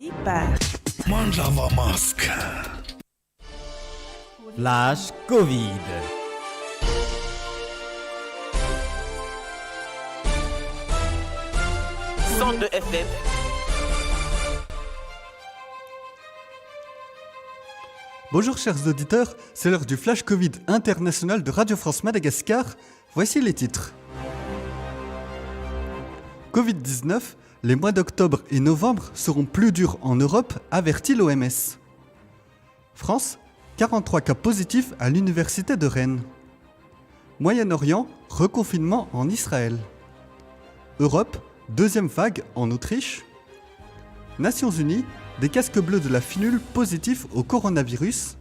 Hyper. Mangiava Mask. Flash Covid. Centre FM. Bonjour chers auditeurs, c'est l'heure du Flash Covid international de Radio France Madagascar. Voici les titres. Covid-19, les mois d'octobre et novembre seront plus durs en Europe, avertit l'OMS. France, 43 cas positifs à l'université de Rennes. Moyen-Orient, reconfinement en Israël. Europe, deuxième vague en Autriche. Nations Unies, des casques bleus de la finule positifs au coronavirus.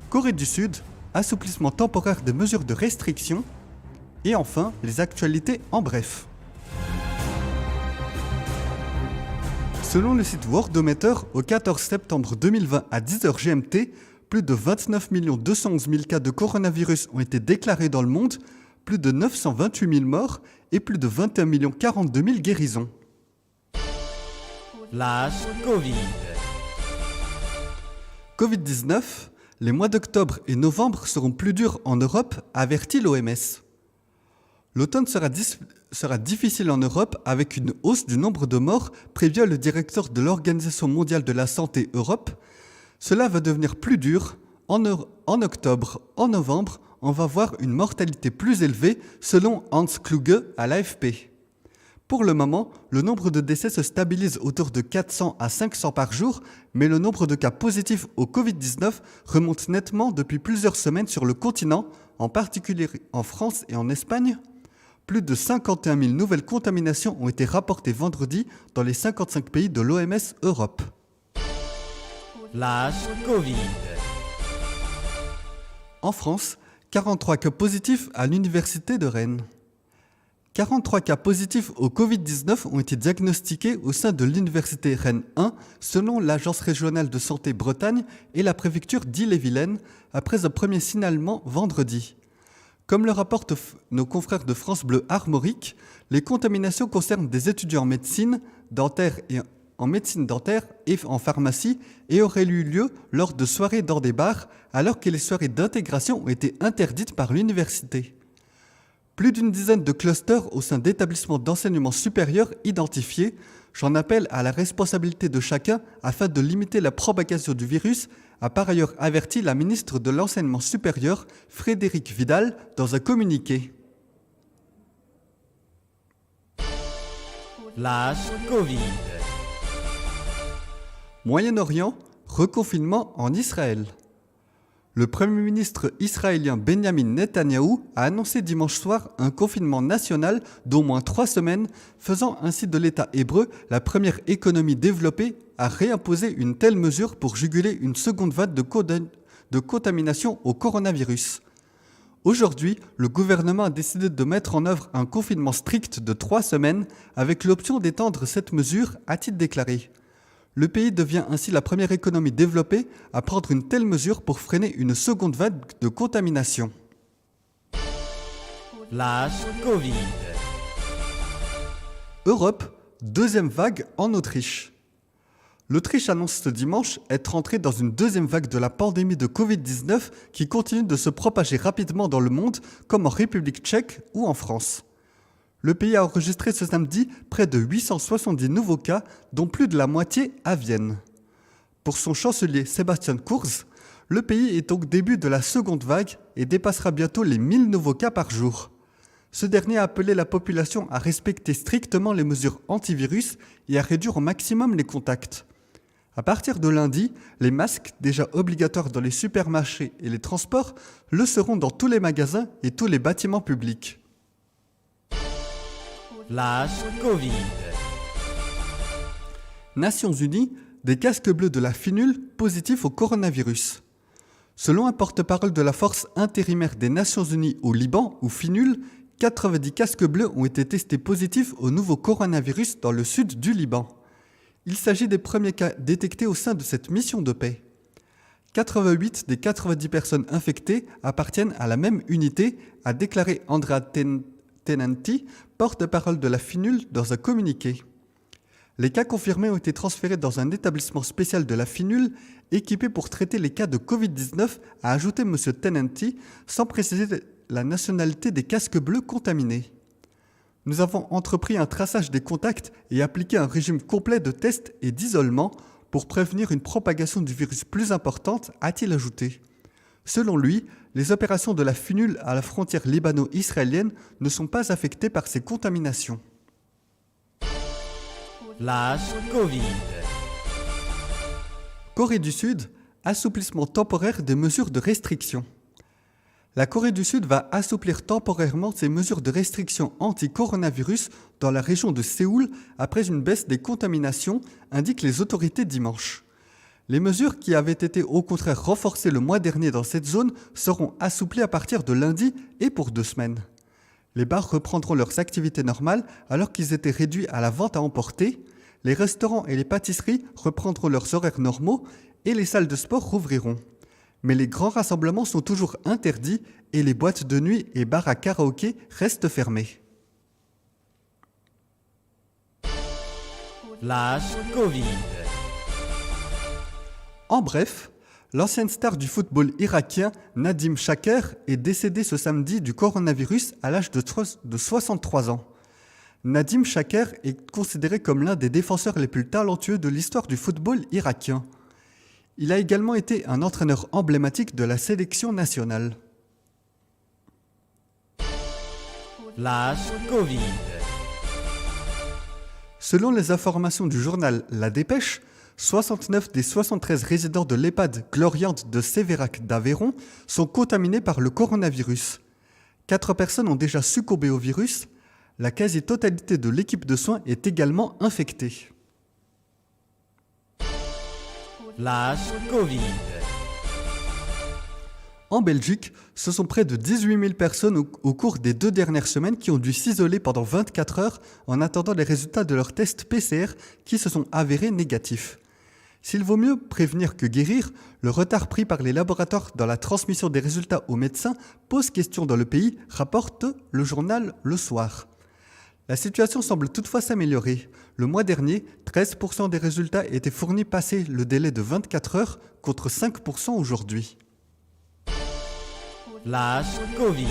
Corée du Sud, assouplissement temporaire des mesures de restriction. Et enfin, les actualités en bref. Selon le site Worldometer, au 14 septembre 2020 à 10h GMT, plus de 29 211 000 cas de coronavirus ont été déclarés dans le monde, plus de 928 000 morts et plus de 21 042 000 guérisons. Flash Covid. Covid-19, les mois d'octobre et novembre seront plus durs en Europe, avertit l'OMS. L'automne sera difficile en Europe avec une hausse du nombre de morts, prévient le directeur de l'Organisation mondiale de la santé Europe. Cela va devenir plus dur. En octobre, en novembre, on va voir une mortalité plus élevée, selon Hans Kluge à l'AFP. Pour le moment, le nombre de décès se stabilise autour de 400 à 500 par jour, mais le nombre de cas positifs au Covid-19 remonte nettement depuis plusieurs semaines sur le continent, en particulier en France et en Espagne. Plus de 51 000 nouvelles contaminations ont été rapportées vendredi dans les 55 pays de l'OMS Europe. Flash Covid. En France, 43 cas positifs à l'université de Rennes. 43 cas positifs au Covid-19 ont été diagnostiqués au sein de l'université Rennes 1, selon l'Agence régionale de santé Bretagne et la préfecture d'Ille-et-Vilaine, après un premier signalement vendredi. Comme le rapportent nos confrères de France Bleu Armorique, les contaminations concernent des étudiants en médecine dentaire et en pharmacie et auraient eu lieu lors de soirées dans des bars, alors que les soirées d'intégration ont été interdites par l'université. Plus d'une dizaine de clusters au sein d'établissements d'enseignement supérieur identifiés. J'en appelle à la responsabilité de chacun afin de limiter la propagation du virus, a par ailleurs averti la ministre de l'Enseignement supérieur, Frédérique Vidal, dans un communiqué. Flash Covid. Moyen-Orient, reconfinement en Israël. Le Premier ministre israélien Benjamin Netanyahou a annoncé dimanche soir un confinement national d'au moins 3 semaines, faisant ainsi de l'État hébreu la première économie développée à réimposer une telle mesure pour juguler une seconde vague de contamination au coronavirus. Aujourd'hui, le gouvernement a décidé de mettre en œuvre un confinement strict de 3 semaines avec l'option d'étendre cette mesure, a-t-il déclaré. Le pays devient ainsi la première économie développée à prendre une telle mesure pour freiner une seconde vague de contamination. Flash Covid. Europe, deuxième vague en Autriche. L'Autriche annonce ce dimanche être entrée dans une deuxième vague de la pandémie de Covid-19 qui continue de se propager rapidement dans le monde, comme en République tchèque ou en France. Le pays a enregistré ce samedi près de 870 nouveaux cas, dont plus de la moitié à Vienne. Pour son chancelier Sebastian Kurz, le pays est au début de la seconde vague et dépassera bientôt les 1000 nouveaux cas par jour. Ce dernier a appelé la population à respecter strictement les mesures antivirus et à réduire au maximum les contacts. À partir de lundi, les masques, déjà obligatoires dans les supermarchés et les transports, le seront dans tous les magasins et tous les bâtiments publics. Flash Covid. Nations Unies, des casques bleus de la finule positifs au coronavirus. Selon un porte-parole de la force intérimaire des Nations Unies au Liban, ou FINUL, 90 casques bleus ont été testés positifs au nouveau coronavirus dans le sud du Liban. Il s'agit des premiers cas détectés au sein de cette mission de paix. 88 des 90 personnes infectées appartiennent à la même unité, a déclaré Andrea Tenanti, porte-parole de la FINUL, dans un communiqué. Les cas confirmés ont été transférés dans un établissement spécial de la FINUL, équipé pour traiter les cas de Covid-19, a ajouté M. Tenenti, sans préciser la nationalité des casques bleus contaminés. Nous avons entrepris un traçage des contacts et appliqué un régime complet de tests et d'isolement pour prévenir une propagation du virus plus importante, a-t-il ajouté. Selon lui, les opérations de la FINUL à la frontière libano-israélienne ne sont pas affectées par ces contaminations. Flash Covid. Corée du Sud, assouplissement temporaire des mesures de restriction. La Corée du Sud va assouplir temporairement ses mesures de restriction anti-coronavirus dans la région de Séoul après une baisse des contaminations, indiquent les autorités dimanche. Les mesures qui avaient été au contraire renforcées le mois dernier dans cette zone seront assouplies à partir de lundi et pour 2 semaines. Les bars reprendront leurs activités normales alors qu'ils étaient réduits à la vente à emporter. Les restaurants et les pâtisseries reprendront leurs horaires normaux et les salles de sport rouvriront. Mais les grands rassemblements sont toujours interdits et les boîtes de nuit et bars à karaoké restent fermés. Flash Covid. En bref, l'ancienne star du football irakien Nadim Shaker est décédé ce samedi du coronavirus à l'âge de 63 ans. Nadim Shaker est considéré comme l'un des défenseurs les plus talentueux de l'histoire du football irakien. Il a également été un entraîneur emblématique de la sélection nationale. Flash Covid. Selon les informations du journal La Dépêche, 69 des 73 résidents de l'EHPAD Gloriante de Sévérac d'Aveyron sont contaminés par le coronavirus. 4 personnes ont déjà succombé au virus. La quasi-totalité de l'équipe de soins est également infectée. Flash Covid. En Belgique, ce sont près de 18 000 personnes au cours des 2 dernières semaines qui ont dû s'isoler pendant 24 heures en attendant les résultats de leurs tests PCR qui se sont avérés négatifs. S'il vaut mieux prévenir que guérir, le retard pris par les laboratoires dans la transmission des résultats aux médecins pose question dans le pays, rapporte le journal Le Soir. La situation semble toutefois s'améliorer. Le mois dernier, 13% des résultats étaient fournis passé le délai de 24 heures contre 5% aujourd'hui. Flash Covid.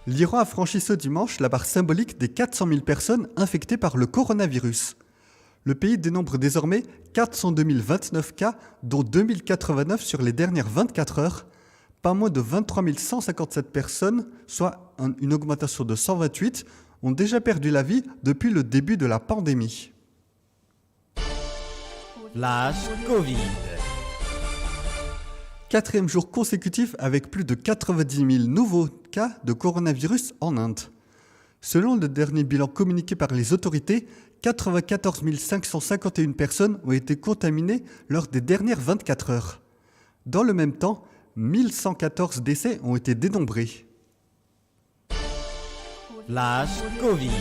L'Iran a franchi ce dimanche la barre symbolique des 400 000 personnes infectées par le coronavirus. Le pays dénombre désormais 402 029 cas, dont 2089 sur les dernières 24 heures. Pas moins de 23 157 personnes, soit une augmentation de 128, ont déjà perdu la vie depuis le début de la pandémie. Flash Covid. 4e jour consécutif avec plus de 90 000 nouveaux cas de coronavirus en Inde. Selon le dernier bilan communiqué par les autorités, 94 551 personnes ont été contaminées lors des dernières 24 heures. Dans le même temps, 1114 décès ont été dénombrés. Flash Covid.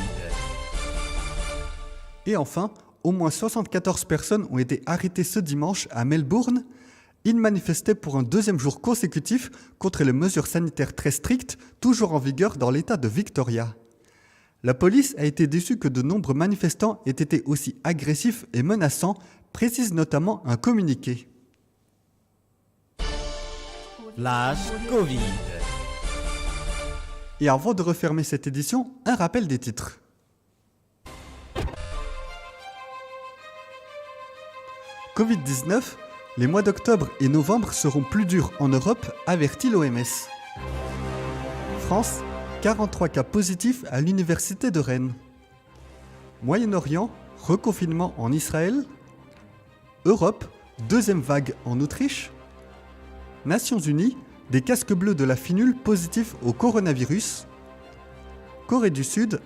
Et enfin, au moins 74 personnes ont été arrêtées ce dimanche à Melbourne. Ils manifestaient pour un 2e jour consécutif contre les mesures sanitaires très strictes, toujours en vigueur dans l'État de Victoria. La police a été déçue que de nombreux manifestants aient été aussi agressifs et menaçants, précise notamment un communiqué. Flash Covid. Et avant de refermer cette édition, un rappel des titres. Covid-19, les mois d'octobre et novembre seront plus durs en Europe, avertit l'OMS. France, 43 cas positifs à l'université de Rennes. Moyen-Orient, reconfinement en Israël. Europe, 2e vague en Autriche. Nations Unies, des casques bleus de la FINUL positifs au coronavirus. Corée du Sud,